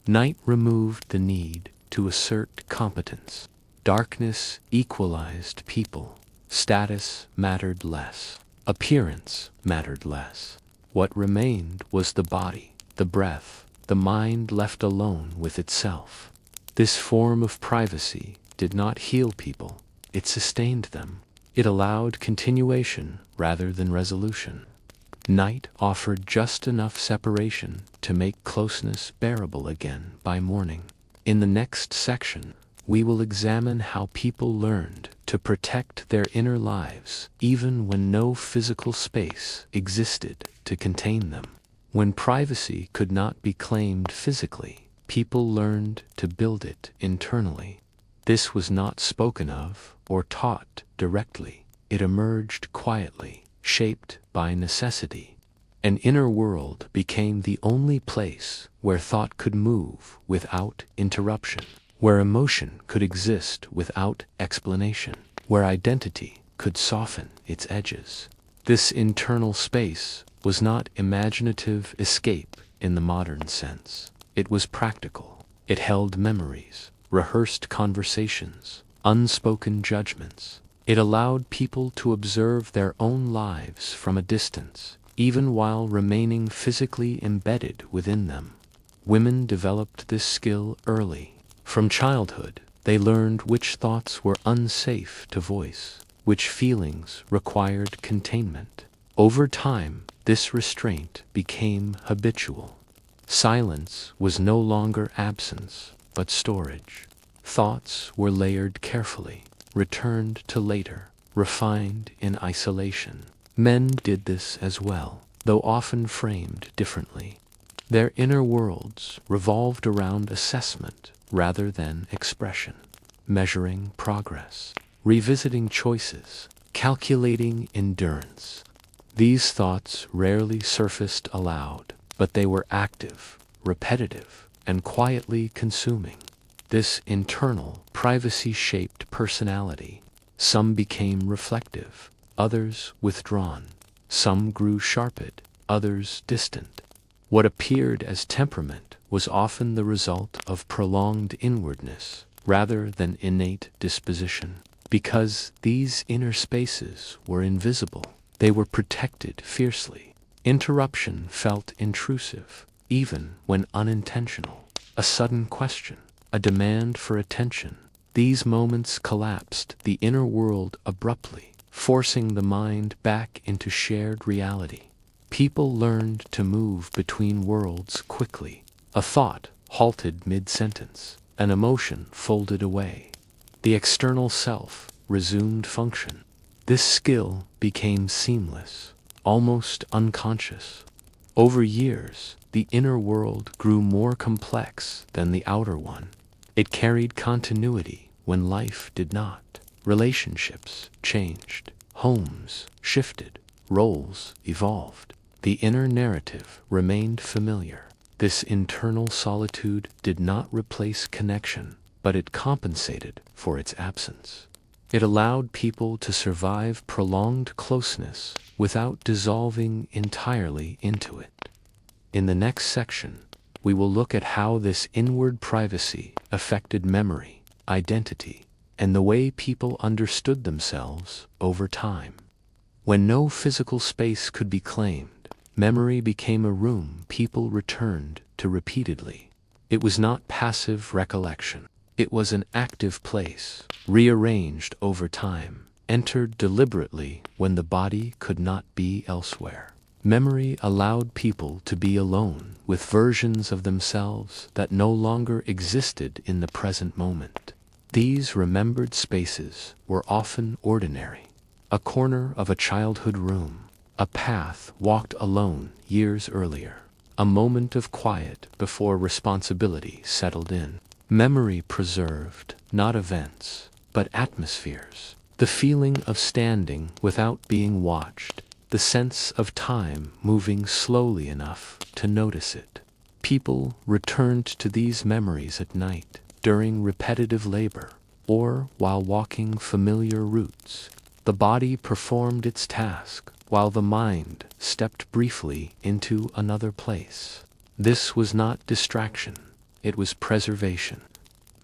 Night removed the need to assert competence. Darkness equalized people. Status mattered less. Appearance mattered less. What remained was the body, the breath, the mind left alone with itself. This form of privacy did not heal people, it sustained them. It allowed continuation rather than resolution. Night offered just enough separation to make closeness bearable again by morning. In the next section, we will examine how people learned to protect their inner lives even when no physical space existed to contain them. When privacy could not be claimed physically, people learned to build it internally. This was not spoken of or taught directly. It emerged quietly, shaped by necessity. An inner world became the only place where thought could move without interruption, where emotion could exist without explanation, where identity could soften its edges. This internal space was not imaginative escape in the modern sense. It was practical. It held memories, rehearsed conversations, unspoken judgments. It allowed people to observe their own lives from a distance, even while remaining physically embedded within them. Women developed this skill early. From childhood, they learned which thoughts were unsafe to voice, which feelings required containment. Over time, this restraint became habitual. Silence was no longer absence, but storage. Thoughts were layered carefully, returned to later, refined in isolation. Men did this as well, though often framed differently. Their inner worlds revolved around assessment rather than expression, measuring progress, revisiting choices, calculating endurance. These thoughts rarely surfaced aloud, but they were active, repetitive, and quietly consuming. This internal privacy shaped personality. Some became reflective, others withdrawn. Some grew sharpened, others distant. What appeared as temperament was often the result of prolonged inwardness rather than innate disposition. Because these inner spaces were invisible, they were protected fiercely. Interruption felt intrusive, even when unintentional. A sudden question, a demand for attention. These moments collapsed the inner world abruptly, forcing the mind back into shared reality. People learned to move between worlds quickly. A thought halted mid-sentence, an emotion folded away. The external self resumed function. This skill became seamless, almost unconscious. Over years, the inner world grew more complex than the outer one. It carried continuity when life did not. Relationships changed, homes shifted, roles evolved. The inner narrative remained familiar. This internal solitude did not replace connection, but it compensated for its absence. It allowed people to survive prolonged closeness without dissolving entirely into it. In the next section, we will look at how this inward privacy affected memory, identity, and the way people understood themselves over time. When no physical space could be claimed, memory became a room people returned to repeatedly. It was not passive recollection. It was an active place, rearranged over time, entered deliberately when the body could not be elsewhere. Memory allowed people to be alone with versions of themselves that no longer existed in the present moment. These remembered spaces were often ordinary. A corner of a childhood room, a path walked alone years earlier, a moment of quiet before responsibility settled in. Memory preserved not events, but atmospheres. The feeling of standing without being watched, the sense of time moving slowly enough to notice it. People returned to these memories at night, during repetitive labor, or while walking familiar routes. The body performed its task, while the mind stepped briefly into another place. This was not distraction, it was preservation.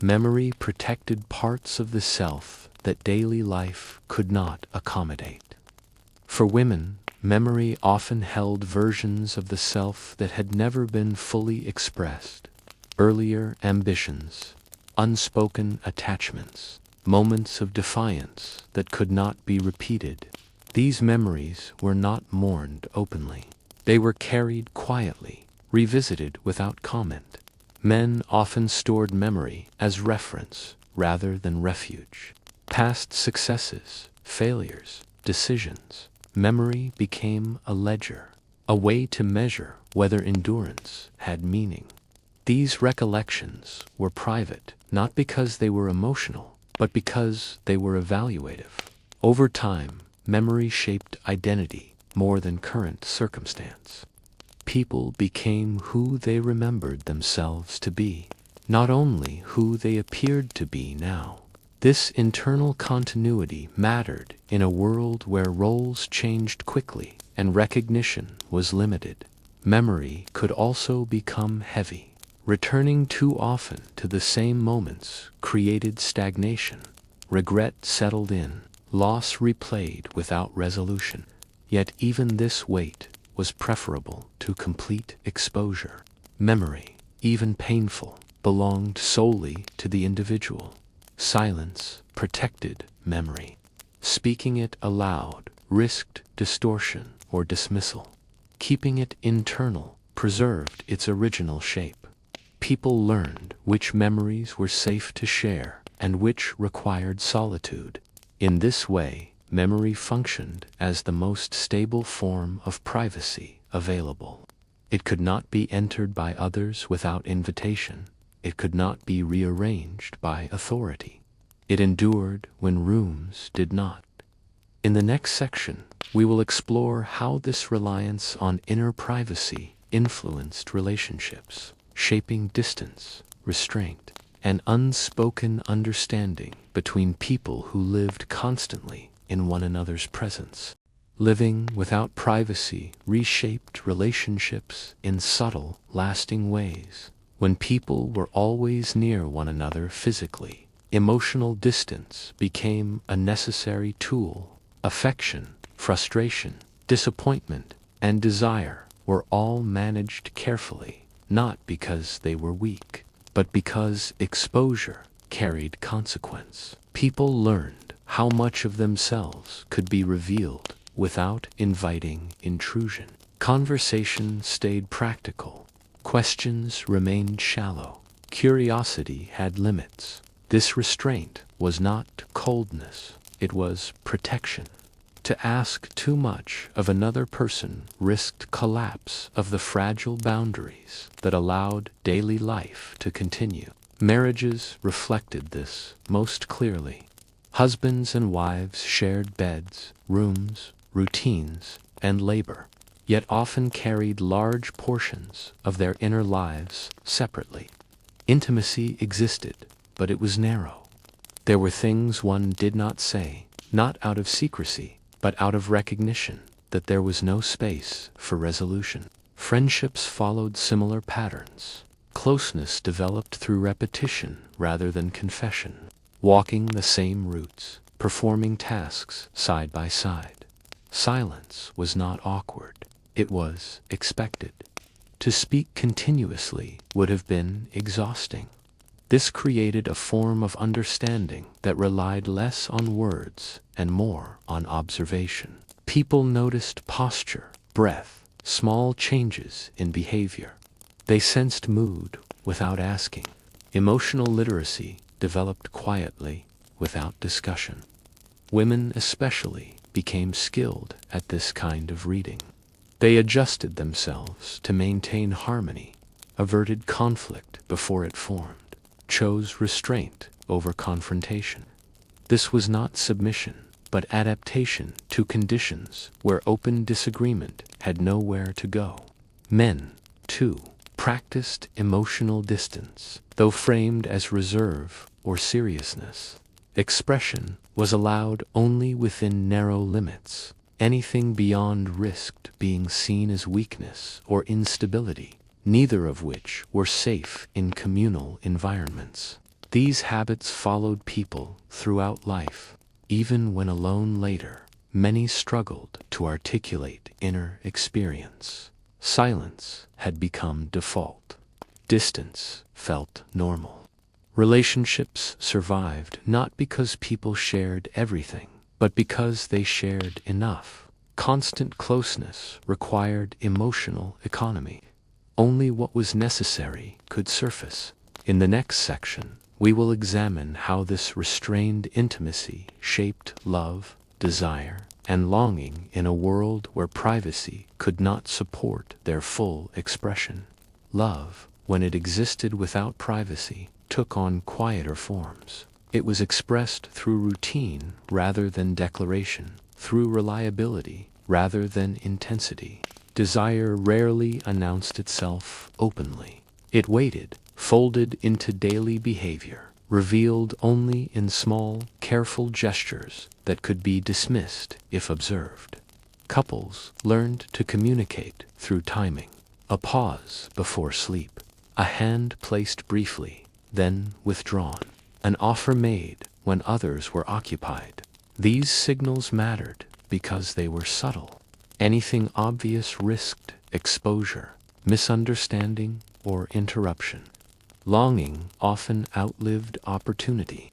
Memory protected parts of the self that daily life could not accommodate. For women, memory often held versions of the self that had never been fully expressed. Earlier ambitions, unspoken attachments, moments of defiance that could not be repeated. These memories were not mourned openly. They were carried quietly, revisited without comment. Men often stored memory as reference rather than refuge. Past successes, failures, decisions. Memory became a ledger, a way to measure whether endurance had meaning. These recollections were private, not because they were emotional, but because they were evaluative. Over time, memory shaped identity more than current circumstance. People became who they remembered themselves to be, not only who they appeared to be now. This internal continuity mattered in a world where roles changed quickly and recognition was limited. Memory could also become heavy. Returning too often to the same moments created stagnation. Regret settled in, loss replayed without resolution. Yet even this weight was preferable to complete exposure. Memory, even painful, belonged solely to the individual. Silence protected memory. Speaking it aloud risked distortion or dismissal. Keeping it internal preserved its original shape. People learned which memories were safe to share and which required solitude. In this way, memory functioned as the most stable form of privacy available. It could not be entered by others without invitation. It could not be rearranged by authority. It endured when rooms did not. In the next section, we will explore how this reliance on inner privacy influenced relationships, shaping distance, restraint, and unspoken understanding between people who lived constantly in one another's presence. Living without privacy reshaped relationships in subtle, lasting ways. When people were always near one another physically, emotional distance became a necessary tool. Affection, frustration, disappointment, and desire were all managed carefully, not because they were weak, but because exposure carried consequence. People learned how much of themselves could be revealed without inviting intrusion. Conversation stayed practical. Questions remained shallow. Curiosity had limits. This restraint was not coldness, it was protection. To ask too much of another person risked collapse of the fragile boundaries that allowed daily life to continue. Marriages reflected this most clearly. Husbands and wives shared beds, rooms, routines, and labor, yet often carried large portions of their inner lives separately. Intimacy existed, but it was narrow. There were things one did not say, not out of secrecy, but out of recognition that there was no space for resolution. Friendships followed similar patterns. Closeness developed through repetition rather than confession, walking the same routes, performing tasks side by side. Silence was not awkward, it was expected. To speak continuously would have been exhausting. This created a form of understanding that relied less on words and more on observation. People noticed posture, breath, small changes in behavior. They sensed mood without asking. Emotional literacy developed quietly without discussion. Women especially became skilled at this kind of reading. They adjusted themselves to maintain harmony, averted conflict before it formed, chose restraint over confrontation. This was not submission, but adaptation to conditions where open disagreement had nowhere to go. Men, too, practiced emotional distance, though framed as reserve or seriousness. Expression was allowed only within narrow limits. Anything beyond risked being seen as weakness or instability, neither of which were safe in communal environments. These habits followed people throughout life. Even when alone later, many struggled to articulate inner experience. Silence had become default. Distance felt normal. Relationships survived not because people shared everything, but because they shared enough. Constant closeness required emotional economy. Only what was necessary could surface. In the next section, we will examine how this restrained intimacy shaped love, desire, and longing in a world where privacy could not support their full expression. Love, when it existed without privacy, took on quieter forms. It was expressed through routine rather than declaration, through reliability rather than intensity. Desire rarely announced itself openly. It waited, folded into daily behavior, revealed only in small, careful gestures that could be dismissed if observed. Couples learned to communicate through timing, a pause before sleep, a hand placed briefly, then withdrawn, an offer made when others were occupied. These signals mattered because they were subtle. Anything obvious risked exposure, misunderstanding, or interruption. Longing often outlived opportunity.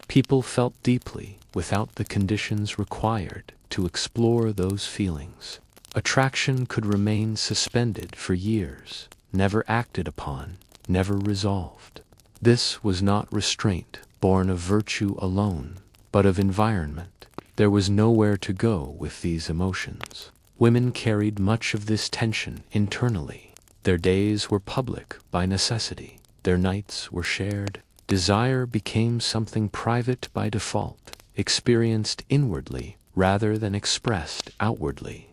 People felt deeply without the conditions required to explore those feelings. Attraction could remain suspended for years, never acted upon, never resolved. This was not restraint, born of virtue alone, but of environment. There was nowhere to go with these emotions. Women carried much of this tension internally. Their days were public by necessity. Their nights were shared. Desire became something private by default, experienced inwardly rather than expressed outwardly.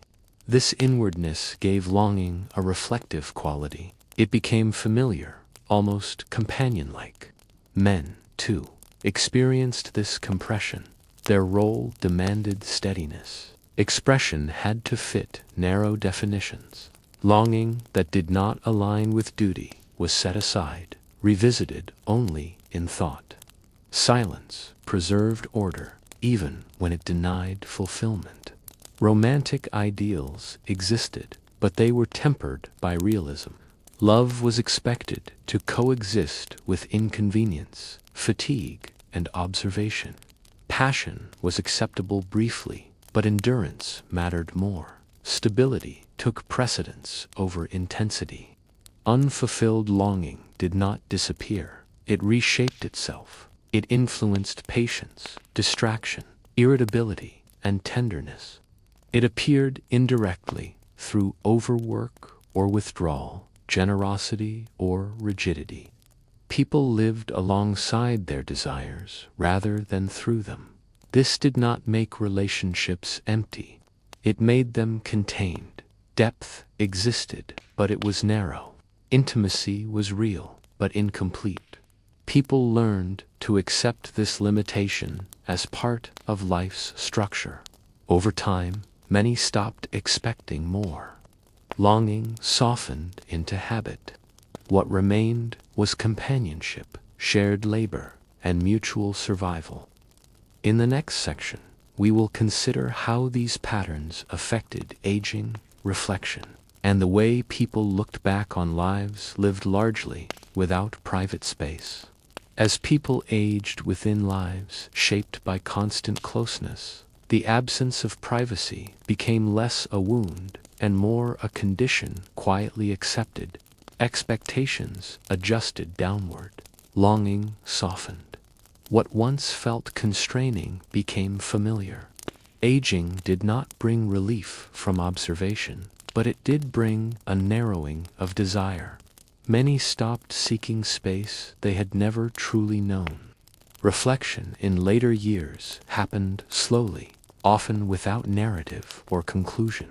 This inwardness gave longing a reflective quality. It became familiar, almost companion-like. Men, too, experienced this compression. Their role demanded steadiness. Expression had to fit narrow definitions. Longing that did not align with duty was set aside, revisited only in thought. Silence preserved order, even when it denied fulfillment. Romantic ideals existed, but they were tempered by realism. Love was expected to coexist with inconvenience, fatigue, and observation. Passion was acceptable briefly, but endurance mattered more. Stability took precedence over intensity. Unfulfilled longing did not disappear. It reshaped itself. It influenced patience, distraction, irritability, and tenderness. It appeared indirectly through overwork or withdrawal, generosity or rigidity. People lived alongside their desires rather than through them. This did not make relationships empty. It made them contained. Depth existed, but it was narrow. Intimacy was real, but incomplete. People learned to accept this limitation as part of life's structure. Over time, many stopped expecting more. Longing softened into habit. What remained was companionship, shared labor, and mutual survival. In the next section, we will consider how these patterns affected aging, reflection, and the way people looked back on lives lived largely without private space. As people aged within lives shaped by constant closeness, the absence of privacy became less a wound and more a condition quietly accepted. Expectations adjusted downward. Longing softened. What once felt constraining became familiar. Aging did not bring relief from observation, but it did bring a narrowing of desire. Many stopped seeking space they had never truly known. Reflection in later years happened slowly, often without narrative or conclusion.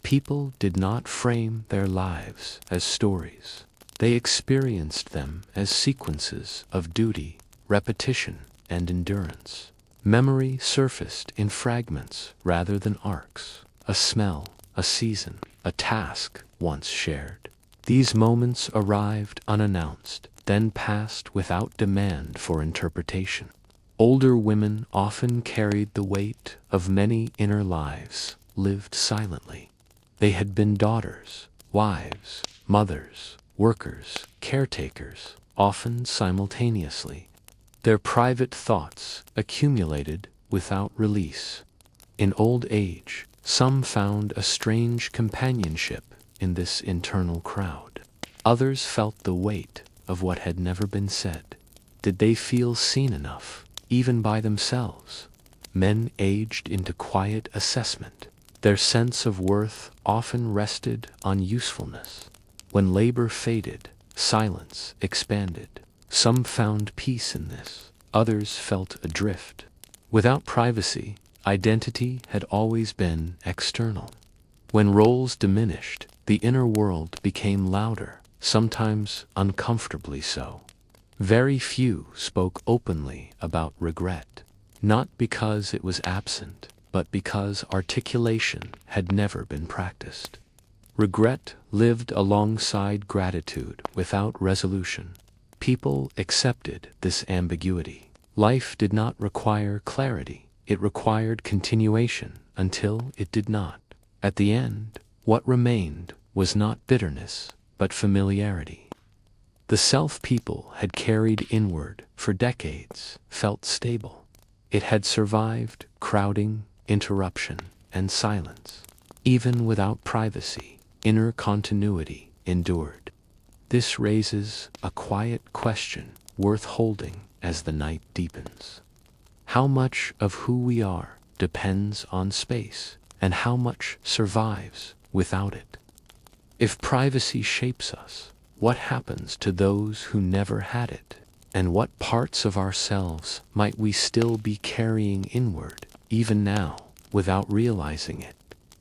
People did not frame their lives as stories. They experienced them as sequences of duty, repetition, and endurance. Memory surfaced in fragments rather than arcs. A smell, a season, a task once shared. These moments arrived unannounced, then passed without demand for interpretation. Older women often carried the weight of many inner lives lived silently. They had been daughters, wives, mothers, workers, caretakers, often simultaneously. Their private thoughts accumulated without release. In old age, some found a strange companionship in this internal crowd. Others felt the weight of what had never been said. Did they feel seen enough, even by themselves? Men aged into quiet assessment. Their sense of worth often rested on usefulness. When labor faded, silence expanded. Some found peace in this, others felt adrift. Without privacy, identity had always been external. When roles diminished, the inner world became louder, sometimes uncomfortably so. Very few spoke openly about regret, not because it was absent, but because articulation had never been practiced. Regret lived alongside gratitude without resolution. People accepted this ambiguity. Life did not require clarity, it required continuation until it did not. At the end, what remained was not bitterness, but familiarity. The self people had carried inward for decades felt stable. It had survived crowding, interruption, and silence. Even without privacy, inner continuity endured. This raises a quiet question worth holding as the night deepens. How much of who we are depends on space, and how much survives without it? If privacy shapes us, what happens to those who never had it? And what parts of ourselves might we still be carrying inward, even now, without realizing it?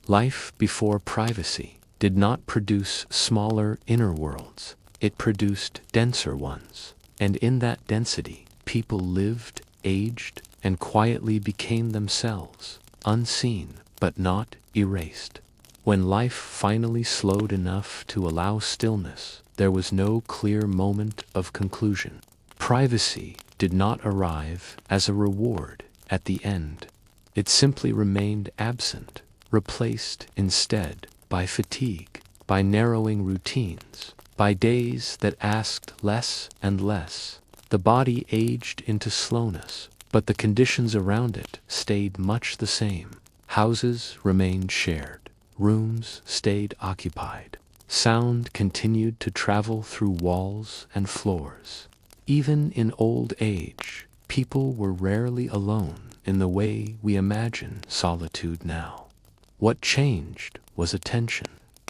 Life before privacy did not produce smaller inner worlds, it produced denser ones. And in that density, people lived, aged, and quietly became themselves, unseen but not erased. When life finally slowed enough to allow stillness, there was no clear moment of conclusion. Privacy did not arrive as a reward at the end. It simply remained absent, replaced instead by fatigue, by narrowing routines, by days that asked less and less. The body aged into slowness, but the conditions around it stayed much the same. Houses remained shared, rooms stayed occupied, sound continued to travel through walls and floors. Even in old age, people were rarely alone in the way we imagine solitude now. What changed was attention.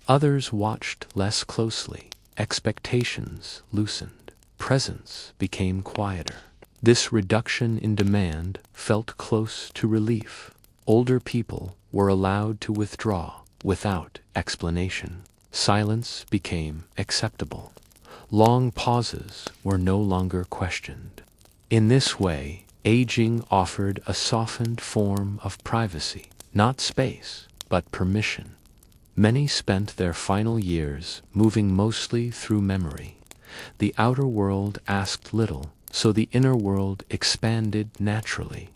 Others watched less closely, expectations loosened, presence became quieter. This reduction in demand felt close to relief. Older people were allowed to withdraw without explanation. Silence became acceptable. Long pauses were no longer questioned. In this way, aging offered a softened form of privacy, not space, but permission. Many spent their final years moving mostly through memory. The outer world asked little, so the inner world expanded naturally.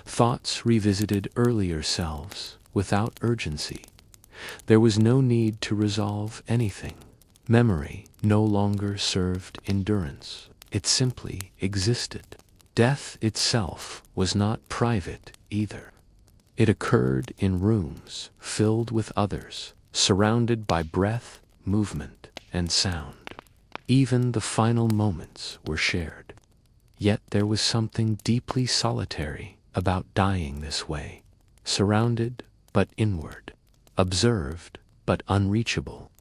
Thoughts revisited earlier selves without urgency. There was no need to resolve anything. Memory no longer served endurance. It simply existed. Death itself was not private either. It occurred in rooms filled with others, surrounded by breath, movement, and sound. Even the final moments were shared. Yet there was something deeply solitary about dying this way, surrounded but inward, observed but unreachable.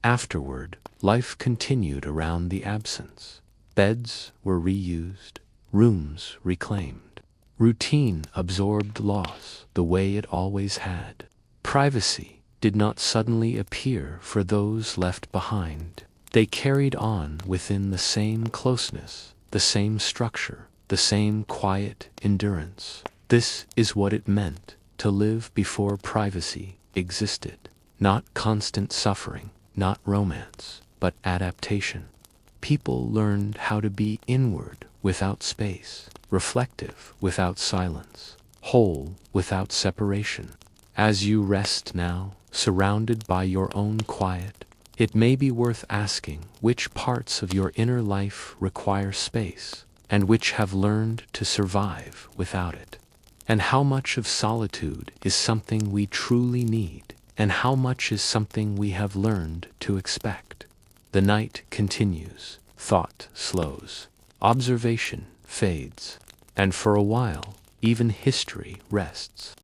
Afterward, life continued around the absence. Beds were reused, rooms reclaimed. Routine absorbed loss the way it always had. Privacy did not suddenly appear for those left behind. They carried on within the same closeness, the same structure, the same quiet endurance. This is what it meant to live before privacy existed. Not constant suffering, not romance, but adaptation. People learned how to be inward without space, reflective without silence, whole without separation. As you rest now, surrounded by your own quiet, it may be worth asking which parts of your inner life require space, and which have learned to survive without it. And how much of solitude is something we truly need, and how much is something we have learned to expect. The night continues, thought slows, observation fades, and for a while, even history rests.